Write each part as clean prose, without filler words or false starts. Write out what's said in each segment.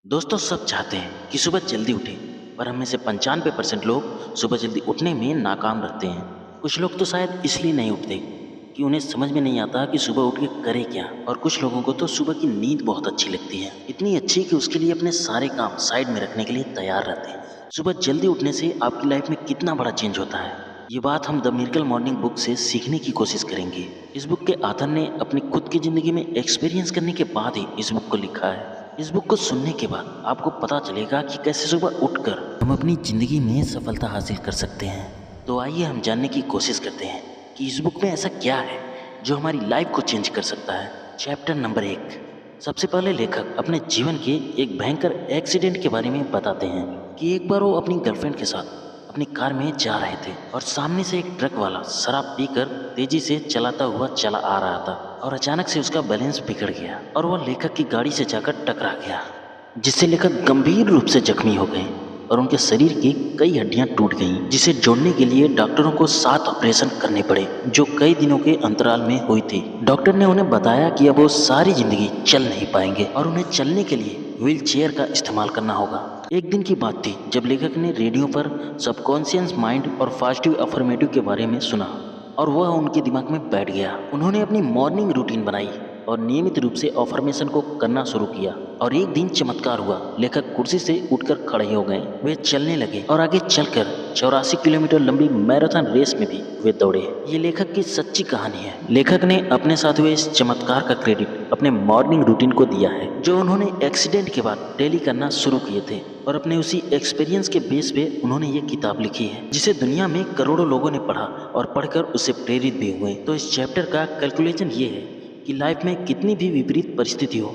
दोस्तों सब चाहते हैं कि सुबह जल्दी उठें, पर हम में से 95% लोग सुबह जल्दी उठने में नाकाम रहते हैं। कुछ लोग तो शायद इसलिए नहीं उठते कि उन्हें समझ में नहीं आता कि सुबह उठ के करें क्या, और कुछ लोगों को तो सुबह की नींद बहुत अच्छी लगती है, इतनी अच्छी कि उसके लिए अपने सारे काम साइड में रखने के लिए तैयार रहते हैं। सुबह जल्दी उठने से आपकी लाइफ में कितना बड़ा चेंज होता है, ये बात हम द मिरेकल मॉर्निंग बुक से सीखने की कोशिश करेंगे। इस बुक के ऑथर ने अपनी खुद की जिंदगी में एक्सपीरियंस करने के बाद ही इस बुक को लिखा है। इस बुक को सुनने के बाद आपको पता चलेगा कि कैसे सुबह उठकर हम अपनी जिंदगी में सफलता हासिल कर सकते हैं। तो आइए हम जानने की कोशिश करते हैं कि इस बुक में ऐसा क्या है जो हमारी लाइफ को चेंज कर सकता है। Chapter number 1। सबसे पहले लेखक अपने जीवन के एक भयंकर एक्सीडेंट के बारे में बताते हैं कि एक बार वो अपनी गर्लफ्रेंड के साथ अपनी कार में जा रहे थे और सामने से एक ट्रक वाला शराब पीकर तेजी से चलाता हुआ चला आ रहा था और अचानक से उसका बैलेंस बिगड़ गया और वह लेखक की गाड़ी से जाकर टकरा गया, जिससे लेखक गंभीर रूप से जख्मी हो गए और उनके शरीर की कई हड्डियां टूट गईं, जिसे जोड़ने के लिए डॉक्टरों को 7 ऑपरेशन करने पड़े जो कई दिनों के अंतराल में हुई थी। डॉक्टर ने उन्हें बताया कि अब वो सारी जिंदगी चल नहीं पाएंगे और उन्हें चलने के लिए व्हील चेयर का इस्तेमाल करना होगा। एक दिन की बात थी जब लेखक ने रेडियो पर सबकॉन्शियस माइंड और पॉजिटिव अफर्मेटिव के बारे में सुना और वह उनके दिमाग में बैठ गया। उन्होंने अपनी मॉर्निंग रूटीन बनाई और नियमित रूप से अफर्मेशन को करना शुरू किया और एक दिन चमत्कार हुआ। लेखक कुर्सी से उठकर खड़े हो गए, वे चलने लगे और आगे चलकर 84 किलोमीटर लंबी मैराथन रेस में भी वे दौड़े। ये लेखक की सच्ची कहानी है। लेखक ने अपने साथ हुए इस चमत्कार का क्रेडिट अपने मॉर्निंग रूटीन को दिया है जो उन्होंने एक्सीडेंट के बाद डेली करना शुरू किए थे, और अपने उसी एक्सपीरियंस के बेस पे उन्होंने ये किताब लिखी है जिसे दुनिया में करोड़ों लोगों ने पढ़ा और पढ़कर उससे प्रेरित भी हुए। तो इस चैप्टर का कैलकुलेशन ये है कि लाइफ में कितनी भी विपरीत परिस्थिति हो,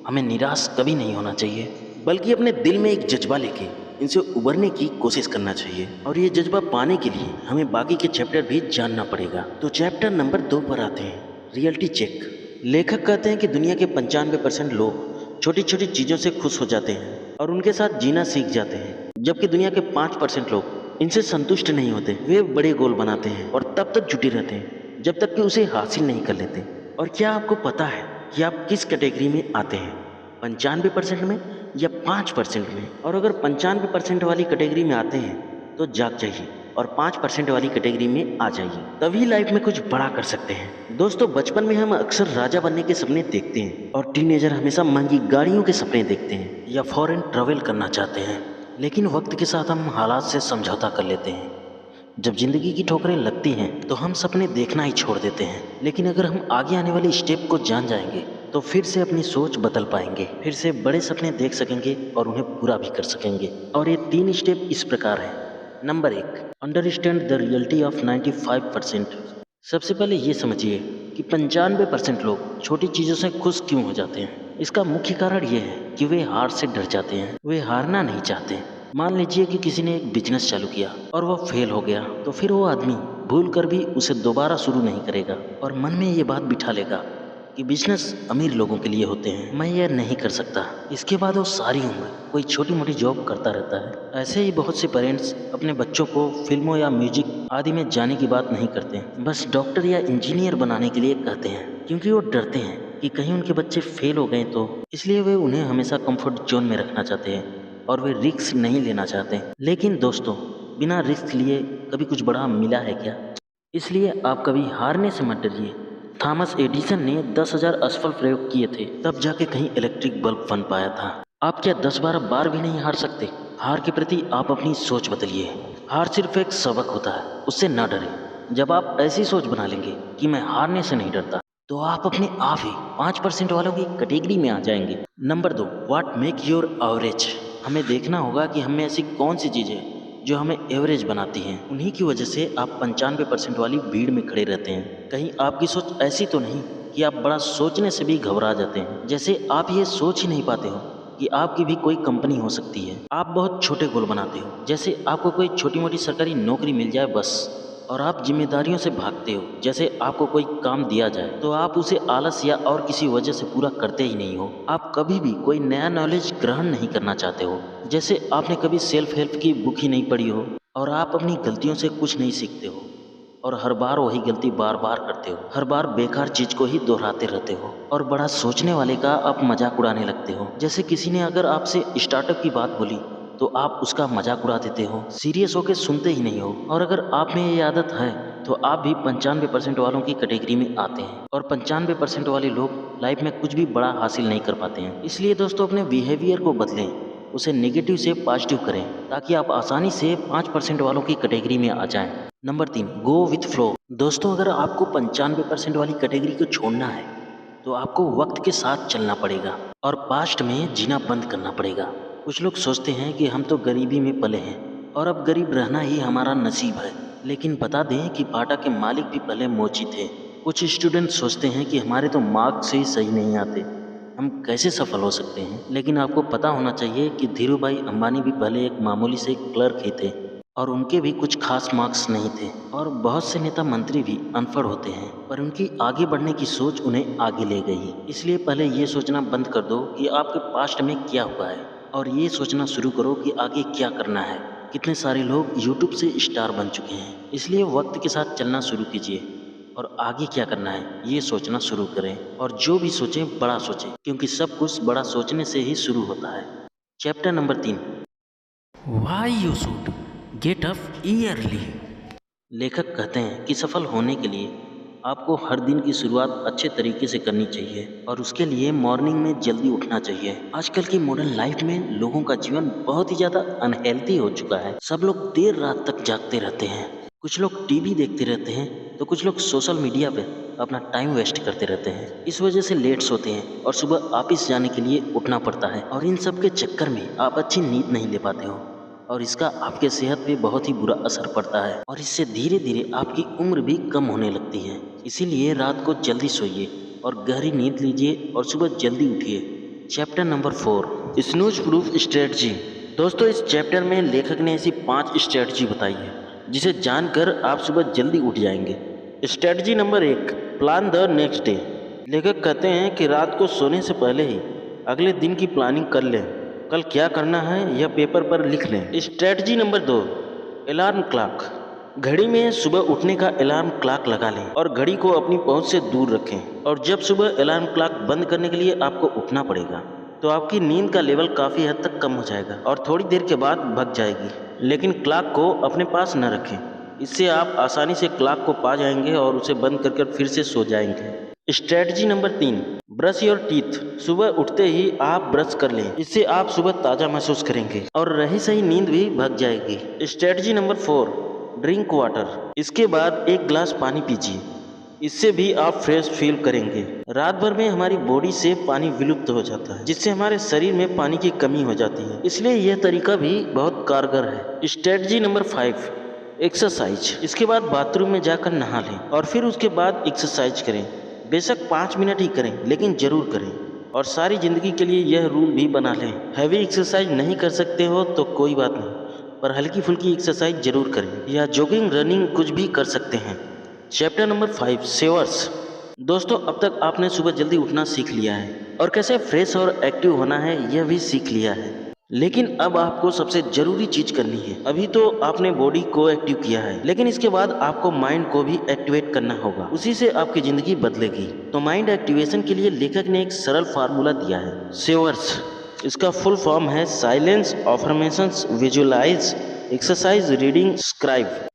हमें निराश कभी नहीं होना चाहिए, बल्कि अपने दिल में एक जज्बा लेके इनसे उबरने की कोशिश करना चाहिए। और ये जज्बा पाने के लिए हमें बाकी के चैप्टर भी जानना पड़ेगा। तो चैप्टर नंबर 2 पर आते हैं, रियलिटी चेक। लेखक कहते हैं कि दुनिया के 95% लोग छोटी छोटी चीज़ों से खुश हो जाते हैं और उनके साथ जीना सीख जाते हैं, जबकि दुनिया के 5% लोग इनसे संतुष्ट नहीं होते। वे बड़े गोल बनाते हैं और तब तक जुटे रहते हैं जब तक कि उसे हासिल नहीं कर लेते। और क्या आपको पता है कि आप किस कैटेगरी में आते हैं, 95% में या 5% में? और अगर 95% वाली कैटेगरी में आते हैं तो जाग जाइए और 5% वाली कैटेगरी में आ जाइए, तभी लाइफ में कुछ बड़ा कर सकते हैं। दोस्तों, बचपन में हम अक्सर राजा बनने के सपने देखते हैं और टीनेजर हमेशा महंगी गाड़ियों के सपने देखते हैं या फॉरेन ट्रैवल करना चाहते हैं, लेकिन वक्त के साथ हम हालात से समझौता कर लेते हैं। जब जिंदगी की ठोकरें लगती हैं तो हम सपने देखना ही छोड़ देते हैं, लेकिन अगर हम आगे आने वाली स्टेप को जान जाएंगे तो फिर से अपनी सोच बदल पाएंगे, फिर से बड़े सपने देख सकेंगे और उन्हें पूरा भी कर सकेंगे। और ये 3 स्टेप इस प्रकार हैं। Number 1, understand the reality of 95%। सबसे पहले ये समझिए कि 95% लोग छोटी चीज़ों से खुश क्यों हो जाते हैं। इसका मुख्य कारण ये है कि वे हार से डर जाते हैं, वे हारना नहीं चाहते। मान लीजिए कि किसी ने एक बिजनेस चालू किया और वह फेल हो गया, तो फिर वो आदमी भूल कर भी उसे दोबारा शुरू नहीं करेगा और मन में ये बात बिठा लेगा कि बिजनेस अमीर लोगों के लिए होते हैं, मैं यह नहीं कर सकता। इसके बाद वो सारी उम्र कोई छोटी मोटी जॉब करता रहता है। ऐसे ही बहुत से पेरेंट्स अपने बच्चों को फिल्मों या म्यूजिक आदि में जाने की बात नहीं करते, बस डॉक्टर या इंजीनियर बनाने के लिए कहते हैं, क्योंकि वो डरते हैं कि कहीं उनके बच्चे फेल हो गए तो। इसलिए वे उन्हें हमेशा कंफर्ट जोन में रखना चाहते हैं और वे रिस्क नहीं लेना चाहते। लेकिन दोस्तों, बिना रिस्क लिए कभी कुछ बड़ा मिला है क्या? इसलिए आप कभी हारने से मत डरिए। थॉमस एडिसन ने 10,000 असफल प्रयोग किए थे, तब जाके कहीं इलेक्ट्रिक बल्ब बन पाया था। आप क्या 10-12 बार भी नहीं हार सकते? हार के प्रति आप अपनी सोच बदलिए। हार सिर्फ एक सबक होता है, उससे ना डरें। जब आप ऐसी सोच बना लेंगे कि मैं हारने से नहीं डरता, तो आप अपने आप ही 5% वालों की कैटेगरी में आ जाएंगे। Number 2, what make your average. हमें देखना होगा कि हमें ऐसी कौन सी चीज़ें जो हमें एवरेज बनाती हैं। उन्हीं की वजह से आप 95% वाली भीड़ में खड़े रहते हैं। कहीं आपकी सोच ऐसी तो नहीं कि आप बड़ा सोचने से भी घबरा जाते हैं, जैसे आप ये सोच ही नहीं पाते हो कि आपकी भी कोई कंपनी हो सकती है। आप बहुत छोटे गोल बनाते हो, जैसे आपको कोई छोटी मोटी सरकारी नौकरी मिल जाए बस, और आप जिम्मेदारियों से भागते हो, जैसे आपको कोई काम दिया जाए तो आप उसे आलस या और किसी वजह से पूरा करते ही नहीं हो। आप कभी भी कोई नया नॉलेज ग्रहण नहीं करना चाहते हो, जैसे आपने कभी सेल्फ हेल्प की बुक ही नहीं पढ़ी हो, और आप अपनी गलतियों से कुछ नहीं सीखते हो। और हर बार वही गलती बार बार करते हो, हर बार बेकार चीज को ही दोहराते रहते हो और बड़ा सोचने वाले का आप मजाक उड़ाने लगते हो। जैसे किसी ने अगर आपसे स्टार्टअप की बात बोली तो आप उसका मजाक उड़ा देते हो, सीरियस होकर सुनते ही नहीं हो। और अगर आप में ये आदत है तो आप भी 95% वालों की कैटेगरी में आते हैं और 95% वाले लोग लाइफ में कुछ भी बड़ा हासिल नहीं कर पाते हैं। इसलिए दोस्तों अपने बिहेवियर को बदलें, उसे नेगेटिव से पॉजिटिव करें ताकि आप आसानी से 5% वालों की कैटेगरी में आ जाएं। Number 3, go with flow. दोस्तों अगर आपको 95% वाली कैटेगरी को छोड़ना है तो आपको वक्त के साथ चलना पड़ेगा और पास्ट में जीना बंद करना पड़ेगा। कुछ लोग सोचते हैं कि हम तो गरीबी में पले हैं और अब गरीब रहना ही हमारा नसीब है, लेकिन बता दें कि बाटा के मालिक भी पहले मोची थे। कुछ स्टूडेंट सोचते हैं कि हमारे तो मार्क्स ही सही नहीं आते, हम कैसे सफल हो सकते हैं। लेकिन आपको पता होना चाहिए कि धीरू भाई अंबानी भी पहले एक मामूली से क्लर्क ही थे और उनके भी कुछ खास मार्क्स नहीं थे। और बहुत से नेता मंत्री भी अनपढ़ होते हैं पर उनकी आगे बढ़ने की सोच उन्हें आगे ले गई। इसलिए पहले ये सोचना बंद कर दो कि आपके पास्ट में क्या हुआ है और ये सोचना शुरू करो कि आगे क्या करना है। कितने सारे लोग यूट्यूब से स्टार बन चुके हैं, इसलिए वक्त के साथ चलना शुरू कीजिए और आगे क्या करना है ये सोचना शुरू करें। और जो भी सोचें बड़ा सोचें, क्योंकि सब कुछ बड़ा सोचने से ही शुरू होता है। Chapter number 3, why you should get up yearly. लेखक कहते हैं कि सफल होने के लिए आपको हर दिन की शुरुआत अच्छे तरीके से करनी चाहिए और उसके लिए मॉर्निंग में जल्दी उठना चाहिए। आजकल की मॉडर्न लाइफ में लोगों का जीवन बहुत ही ज़्यादा अनहेल्दी हो चुका है। सब लोग देर रात तक जागते रहते हैं, कुछ लोग टीवी देखते रहते हैं तो कुछ लोग सोशल मीडिया पे अपना टाइम वेस्ट करते रहते हैं। इस वजह से लेट सोते हैं और सुबह ऑफिस जाने के लिए उठना पड़ता है और इन सब के चक्कर में आप अच्छी नींद नहीं ले पाते हो और इसका आपके सेहत पे बहुत ही बुरा असर पड़ता है और इससे धीरे धीरे आपकी उम्र भी कम होने लगती है। इसीलिए रात को जल्दी सोइए और गहरी नींद लीजिए और सुबह जल्दी उठिए। Chapter number 4, snooze proof strategy. दोस्तों इस चैप्टर में लेखक ने ऐसी 5 स्ट्रेटजी बताई है जिसे जानकर आप सुबह जल्दी उठ जाएंगे। Strategy number 1, plan the next day. लेखक कहते हैं कि रात को सोने से पहले ही अगले दिन की प्लानिंग कर लें, कल क्या करना है यह पेपर पर लिख लें। Strategy number 2, alarm clock. घड़ी में सुबह उठने का अलार्म क्लॉक लगा लें और घड़ी को अपनी पहुंच से दूर रखें और जब सुबह अलार्म क्लॉक बंद करने के लिए आपको उठना पड़ेगा तो आपकी नींद का लेवल काफ़ी हद तक कम हो जाएगा और थोड़ी देर के बाद भग जाएगी। लेकिन क्लॉक को अपने पास न रखें, इससे आप आसानी से क्लॉक को पा जाएंगे और उसे बंद करके फिर से सो जाएंगे। Strategy number 3, brush your teeth. सुबह उठते ही आप ब्रश कर लें, इससे आप सुबह ताज़ा महसूस करेंगे और रही सही नींद भी भग जाएगी। Strategy number 4, drink water. इसके बाद 1 गिलास पानी पीजिए, इससे भी आप फ्रेश फील करेंगे। रात भर में हमारी बॉडी से पानी विलुप्त हो जाता है जिससे हमारे शरीर में पानी की कमी हो जाती है, इसलिए यह तरीका भी बहुत कारगर है। Strategy number 5, exercise. इसके बाद बाथरूम में जाकर नहा लें और फिर उसके बाद एक्सरसाइज करें। बेशक 5 मिनट ही करें लेकिन जरूर करें और सारी जिंदगी के लिए यह रूल भी बना लें। हैवी एक्सरसाइज नहीं कर सकते हो तो कोई बात नहीं, पर हल्की फुल्की एक्सरसाइज जरूर करें या जॉगिंग रनिंग कुछ भी कर सकते हैं। Chapter number 5, सेवर्स। दोस्तों अब तक आपने सुबह जल्दी उठना सीख लिया है और कैसे फ्रेश और एक्टिव होना है यह भी सीख लिया है, लेकिन अब आपको सबसे जरूरी चीज करनी है। अभी तो आपने बॉडी को एक्टिव किया है लेकिन इसके बाद आपको माइंड को भी एक्टिवेट करना होगा, उसी से आपकी जिंदगी बदलेगी। तो माइंड एक्टिवेशन के लिए लेखक ने एक सरल फार्मूला दिया है, सेवर्स। इसका फुल फॉर्म है silence, affirmations, visualise, exercise, reading, scribe.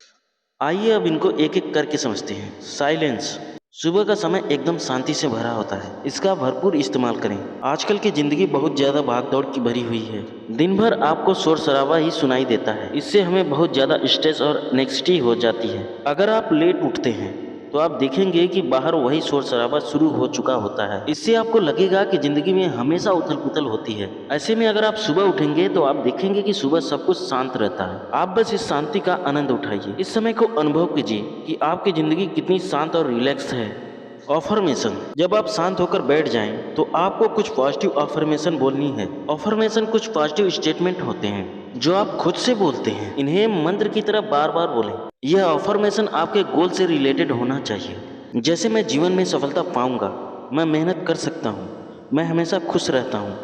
आइए अब इनको एक एक करके समझते हैं। साइलेंस, सुबह का समय एकदम शांति से भरा होता है, इसका भरपूर इस्तेमाल करें। आजकल की जिंदगी बहुत ज़्यादा भागदौड़ की भरी हुई है, दिन भर आपको शोर शराबा ही सुनाई देता है, इससे हमें बहुत ज़्यादा स्ट्रेस और एंग्जायटी हो जाती है। अगर आप लेट उठते हैं तो आप देखेंगे कि बाहर वही शोर शराबा शुरू हो चुका होता है, इससे आपको लगेगा कि जिंदगी में हमेशा उथल पुथल होती है। ऐसे में अगर आप सुबह उठेंगे तो आप देखेंगे कि सुबह सब कुछ शांत रहता है। आप बस इस शांति का आनंद उठाइए, इस समय को अनुभव कीजिए कि आपकी जिंदगी कितनी शांत और रिलैक्स है। अफर्मेशन, जब आप शांत होकर बैठ जाएं तो आपको कुछ पॉजिटिव अफर्मेशन बोलनी है। अफर्मेशन कुछ पॉजिटिव स्टेटमेंट होते हैं जो आप खुद से बोलते हैं, इन्हें मंत्र की तरह बार बार बोलें। यह अफर्मेशन आपके गोल से रिलेटेड होना चाहिए, जैसे मैं जीवन में सफलता पाऊंगा, मैं मेहनत कर सकता हूँ, मैं हमेशा खुश रहता हूँ,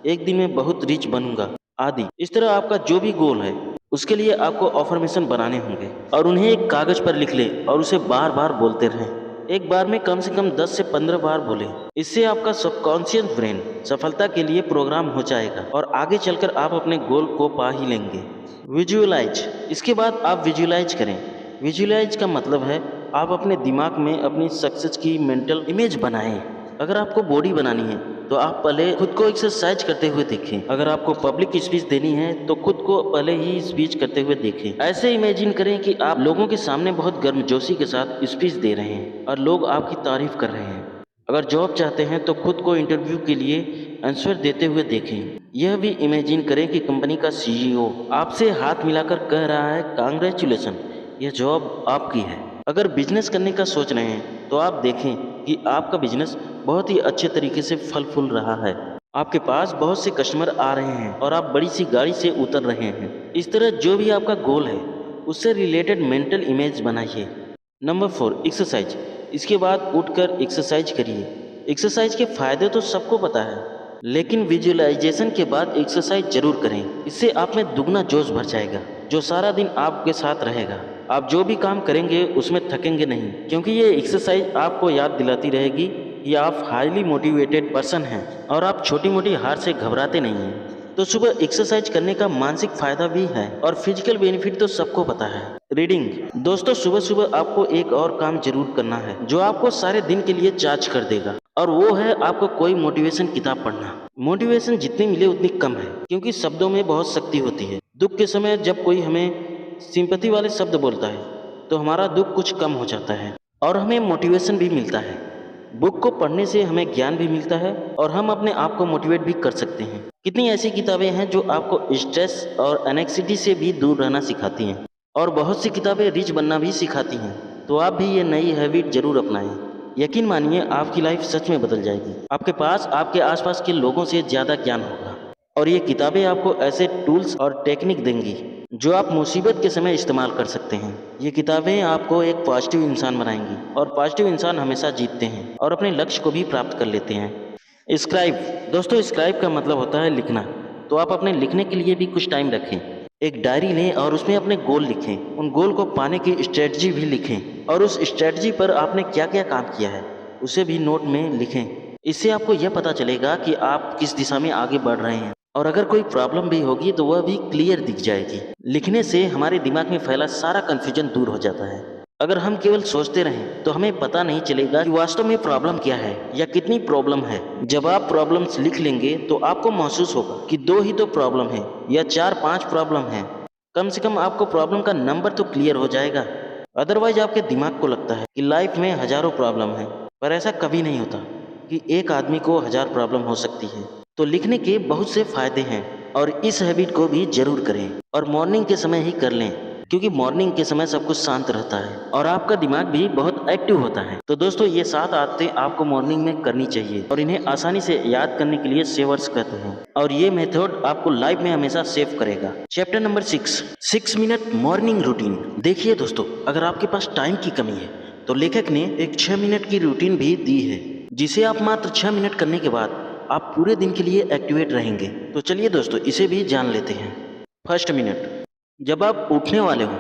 एक दिन मैं बहुत रिच बनूंगा आदि। इस तरह आपका जो भी गोल है उसके लिए आपको अफर्मेशन बनाने होंगे और उन्हें एक कागज पर लिख ले और उसे बार बार बोलते रहें। एक बार में कम से कम 10 से 15 बार बोले। इससे आपका सबकॉन्शियस ब्रेन सफलता के लिए प्रोग्राम हो जाएगा और आगे चलकर आप अपने गोल को पा ही लेंगे। विजुअलाइज, इसके बाद आप विजुअलाइज करें। विजुअलाइज का मतलब है आप अपने दिमाग में अपनी सक्सेस की मेंटल इमेज बनाएं। अगर आपको बॉडी बनानी है तो आप पहले खुद को एक्सरसाइज करते हुए देखें। अगर आपको पब्लिक स्पीच देनी है तो खुद को पहले ही स्पीच करते हुए देखें। ऐसे इमेजिन करें कि आप लोगों के सामने बहुत गर्मजोशी के साथ स्पीच दे रहे हैं और लोग आपकी तारीफ कर रहे हैं। अगर जॉब चाहते हैं तो खुद को इंटरव्यू के लिए आंसर देते हुए देखें। यह भी इमेजिन करें कि कंपनी का सीईओ आपसे हाथ मिलाकर कह रहा है, कांग्रेचुलेसन, यह जॉब आपकी है। अगर बिजनेस करने का सोच रहे हैं तो आप देखें कि आपका बिजनेस बहुत ही अच्छे तरीके से फल फूल रहा है। आपके पास बहुत से कस्टमर आ रहे हैं और आप बड़ी सी गाड़ी से उतर रहे हैं। इस तरह जो भी आपका गोल है उससे रिलेटेड मेंटल इमेज बनाइए। Number 4, exercise. इसके बाद उठकर एक्सरसाइज करिए। एक्सरसाइज के फायदे तो सबको पता है, लेकिन विजुअलाइजेशन के बाद एक्सरसाइज जरूर करें। इससे आप में दुगना जोश भर जाएगा जो सारा दिन आपके साथ रहेगा। आप जो भी काम करेंगे उसमें थकेंगे नहीं, क्योंकि ये एक्सरसाइज आपको याद दिलाती रहेगी कि आप हाईली मोटिवेटेड पर्सन हैं और आप छोटी मोटी हार से घबराते नहीं हैं। तो सुबह एक्सरसाइज करने का मानसिक फायदा भी है और फिजिकल बेनिफिट तो सबको पता है। रीडिंग, दोस्तों सुबह सुबह आपको एक और काम जरूर करना है जो आपको सारे दिन के लिए चार्ज कर देगा, और वो है आपको कोई मोटिवेशन किताब पढ़ना। मोटिवेशन जितनी मिले उतनी कम है, क्योंकि शब्दों में बहुत शक्ति होती है। दुख के समय जब कोई हमें सिंपैथी वाले शब्द बोलता है तो हमारा दुख कुछ कम हो जाता है और हमें मोटिवेशन भी मिलता है। बुक को पढ़ने से हमें ज्ञान भी मिलता है और हम अपने आप को मोटिवेट भी कर सकते हैं। कितनी ऐसी किताबें हैं जो आपको स्ट्रेस और एनेक्सिटी से भी दूर रहना सिखाती हैं, और बहुत सी किताबें रिच बनना भी सिखाती हैं। तो आप भी ये नई हैबिट जरूर अपनाएं। यकीन मानिए आपकी लाइफ सच में बदल जाएगी। आपके पास आपके आसपास के लोगों से ज़्यादा ज्ञान होगा और ये किताबें आपको ऐसे टूल्स और टेक्निक देंगी जो आप मुसीबत के समय इस्तेमाल कर सकते हैं। ये किताबें आपको एक पॉजिटिव इंसान बनाएंगी और पॉजिटिव इंसान हमेशा जीतते हैं और अपने लक्ष्य को भी प्राप्त कर लेते हैं। स्क्राइब, दोस्तों स्क्राइब का मतलब होता है लिखना। तो आप अपने लिखने के लिए भी कुछ टाइम रखें। एक डायरी लें और उसमें अपने गोल लिखें। उन गोल को पाने की स्ट्रेटजी भी लिखें और उस स्ट्रेटजी पर आपने क्या क्या काम किया है उसे भी नोट में लिखें। इससे आपको यह पता चलेगा कि आप किस दिशा में आगे बढ़ रहे हैं, और अगर कोई प्रॉब्लम भी होगी तो वह भी क्लियर दिख जाएगी। लिखने से हमारे दिमाग में फैला सारा कन्फ्यूजन दूर हो जाता है। अगर हम केवल सोचते रहें तो हमें पता नहीं चलेगा कि वास्तव में प्रॉब्लम क्या है या कितनी प्रॉब्लम है। जब आप प्रॉब्लम्स लिख लेंगे तो आपको महसूस होगा कि 2 ही तो प्रॉब्लम है या 4-5 प्रॉब्लम है। कम से कम आपको प्रॉब्लम का नंबर तो क्लियर हो जाएगा। अदरवाइज आपके दिमाग को लगता है कि लाइफ में हजारों प्रॉब्लम है, पर ऐसा कभी नहीं होता कि एक आदमी को 1000 प्रॉब्लम हो सकती है। तो लिखने के बहुत से फायदे हैं और इस हैबिट को भी जरूर करें, और मॉर्निंग के समय ही कर लें, क्योंकि मॉर्निंग के समय सब कुछ शांत रहता है और आपका दिमाग भी बहुत एक्टिव होता है। तो दोस्तों ये 7 आदतें आपको मॉर्निंग में करनी चाहिए और इन्हें आसानी से याद करने के लिए सेवर्स कहते हैं, और ये मेथड आपको लाइफ में हमेशा सेव करेगा। Chapter number 6 minute morning routine. देखिए दोस्तों, अगर आपके पास टाइम की कमी है तो लेखक ने एक 6 मिनट की रूटीन भी दी है, जिसे आप मात्र 6 मिनट करने के बाद आप पूरे दिन के लिए एक्टिवेट रहेंगे। तो चलिए दोस्तों इसे भी जान लेते हैं। फर्स्ट मिनट, जब आप उठने वाले हो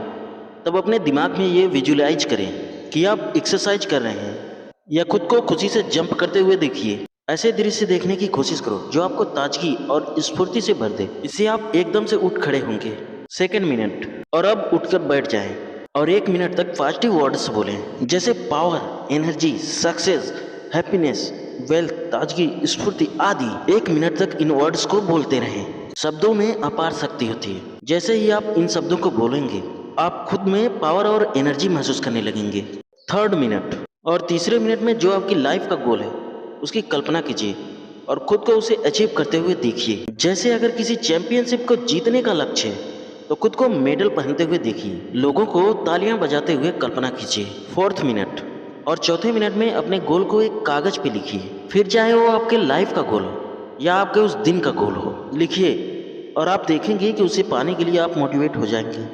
तब अपने दिमाग में ये विजुअलाइज करें कि आप एक्सरसाइज कर रहे हैं या खुद को खुशी से जंप करते हुए देखिए। ऐसे दृश्य देखने की कोशिश करो जो आपको ताजगी और स्फूर्ति से भर दे। इससे आप एकदम से उठ खड़े होंगे। सेकेंड मिनट, और अब उठकर बैठ जाएं और 1 मिनट तक पॉजिटिव वर्ड्स बोलें, जैसे power, energy, success, happiness, wealth, ताजगी, स्फूर्ति आदि। 1 मिनट तक इन वर्ड्स को बोलते रहें। शब्दों में अपार शक्ति होती है। जैसे ही आप इन शब्दों को बोलेंगे आप खुद में पावर और एनर्जी महसूस करने लगेंगे। थर्ड मिनट और तीसरे मिनट में जो आपकी लाइफ का गोल है उसकी कल्पना कीजिए और खुद को उसे अचीव करते हुए देखिए। जैसे अगर किसी चैंपियनशिप को जीतने का लक्ष्य है तो खुद को मेडल पहनते हुए देखिए। लोगों को तालियां बजाते हुए कल्पना कीजिए। फोर्थ मिनट और चौथे मिनट में अपने गोल को एक कागज पे लिखिए, फिर चाहे वो आपके लाइफ का गोल हो या आपके उस दिन का गोल हो, लिखिए और आप देखेंगे कि उसे पाने के लिए आप मोटिवेट हो जाएंगे।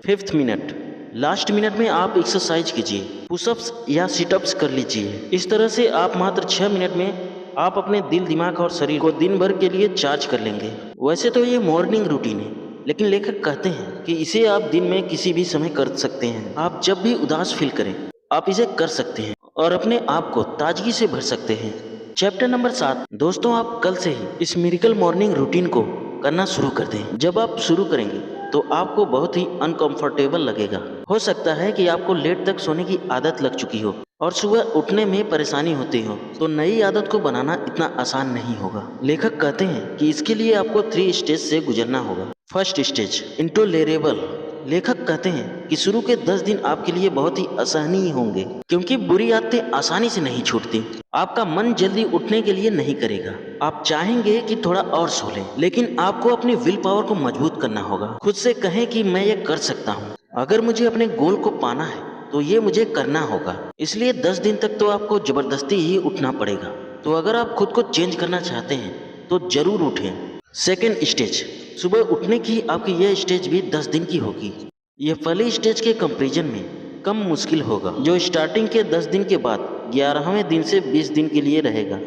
फिफ्थ मिनट, लास्ट मिनट में आप एक्सरसाइज कीजिए, पुशअप्स या सिटअप्स कर लीजिए। इस तरह से आप मात्र 6 मिनट में आप अपने दिल, दिमाग और शरीर को दिन भर के लिए चार्ज कर लेंगे। वैसे तो ये मॉर्निंग रूटीन है, लेकिन लेखक कहते हैं कि इसे आप दिन में किसी भी समय कर सकते हैं। आप जब भी उदास फील करें, आप इसे कर सकते हैं और अपने आप को ताजगी से भर सकते हैं। Chapter number 7। दोस्तों, आप कल से ही इस मिरेकल मॉर्निंग रूटीन को करना शुरू कर दें। जब आप शुरू करेंगे तो आपको बहुत ही अनकंफर्टेबल लगेगा। हो सकता है कि आपको लेट तक सोने की आदत लग चुकी हो और सुबह उठने में परेशानी होती हो, तो नई आदत को बनाना इतना आसान नहीं होगा। लेखक कहते हैं कि इसके लिए आपको 3 स्टेज से गुजरना होगा। First stage, intolerable. लेखक कहते हैं कि शुरू के 10 दिन आपके लिए बहुत ही असहनीय होंगे, क्योंकि बुरी आदतें आसानी से नहीं छूटती। आपका मन जल्दी उठने के लिए नहीं करेगा। आप चाहेंगे कि थोड़ा और सो लें, लेकिन आपको अपनी विल पावर को मजबूत करना होगा। खुद से कहें कि मैं ये कर सकता हूँ। अगर मुझे अपने गोल को पाना है तो ये मुझे करना होगा। इसलिए 10 दिन तक तो आपको जबरदस्ती ही उठना पड़ेगा। तो अगर आप खुद को चेंज करना चाहते हैं तो जरूर उठें। सेकेंड स्टेज, सुबह उठने की आपकी यह स्टेज भी 10 दिन की होगी। यह पहले स्टेज के कंपैरिजन में कम मुश्किल होगा, जो स्टार्टिंग के 10 दिन के बाद 11वें दिन से 20 दिन के लिए रहेगा।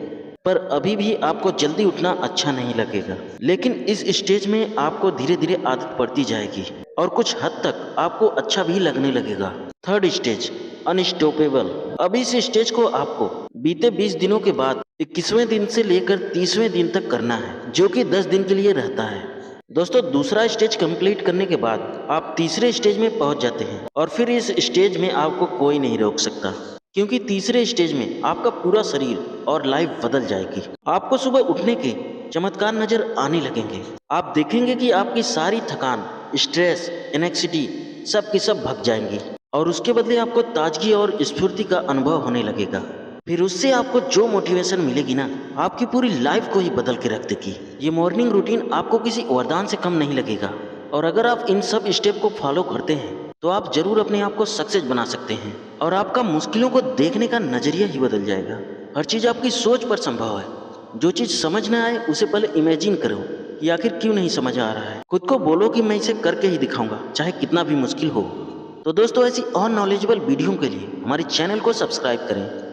पर अभी भी आपको जल्दी उठना अच्छा नहीं लगेगा, लेकिन इस स्टेज में आपको धीरे धीरे आदत पड़ती जाएगी और कुछ हद तक आपको अच्छा भी लगने लगेगा। Third stage, unstoppable. अब इस स्टेज को आपको बीते 20 दिनों के बाद 21वें दिन से लेकर 30वें दिन तक करना है, जो कि 10 दिन के लिए रहता है। दोस्तों, दूसरा स्टेज कंप्लीट करने के बाद आप तीसरे स्टेज में पहुंच जाते हैं और फिर इस स्टेज में आपको कोई नहीं रोक सकता, क्योंकि तीसरे स्टेज में आपका पूरा शरीर और लाइफ बदल जाएगी। आपको सुबह उठने के चमत्कार नजर आने लगेंगे। आप देखेंगे कि आपकी सारी थकान, स्ट्रेस, एनेक्सिटी सब की सब भग जाएंगी और उसके बदले आपको ताजगी और स्फूर्ति का अनुभव होने लगेगा। फिर उससे आपको जो मोटिवेशन मिलेगी ना, आपकी पूरी लाइफ को ही बदल के रख देगी। ये मॉर्निंग रूटीन आपको किसी वरदान से कम नहीं लगेगा और अगर आप इन सब स्टेप को फॉलो करते हैं तो आप जरूर अपने आप को सक्सेस बना सकते हैं और आपका मुश्किलों को देखने का नजरिया ही बदल जाएगा। हर चीज आपकी सोच पर संभव है। जो चीज समझ न आए उसे पहले इमेजिन करो कि आखिर क्यों नहीं समझ आ रहा है। खुद को बोलो कि मैं इसे करके ही दिखाऊंगा, चाहे कितना भी मुश्किल हो। तो दोस्तों, ऐसी और नॉलेजेबल वीडियो के लिए हमारे चैनल को सब्सक्राइब करें।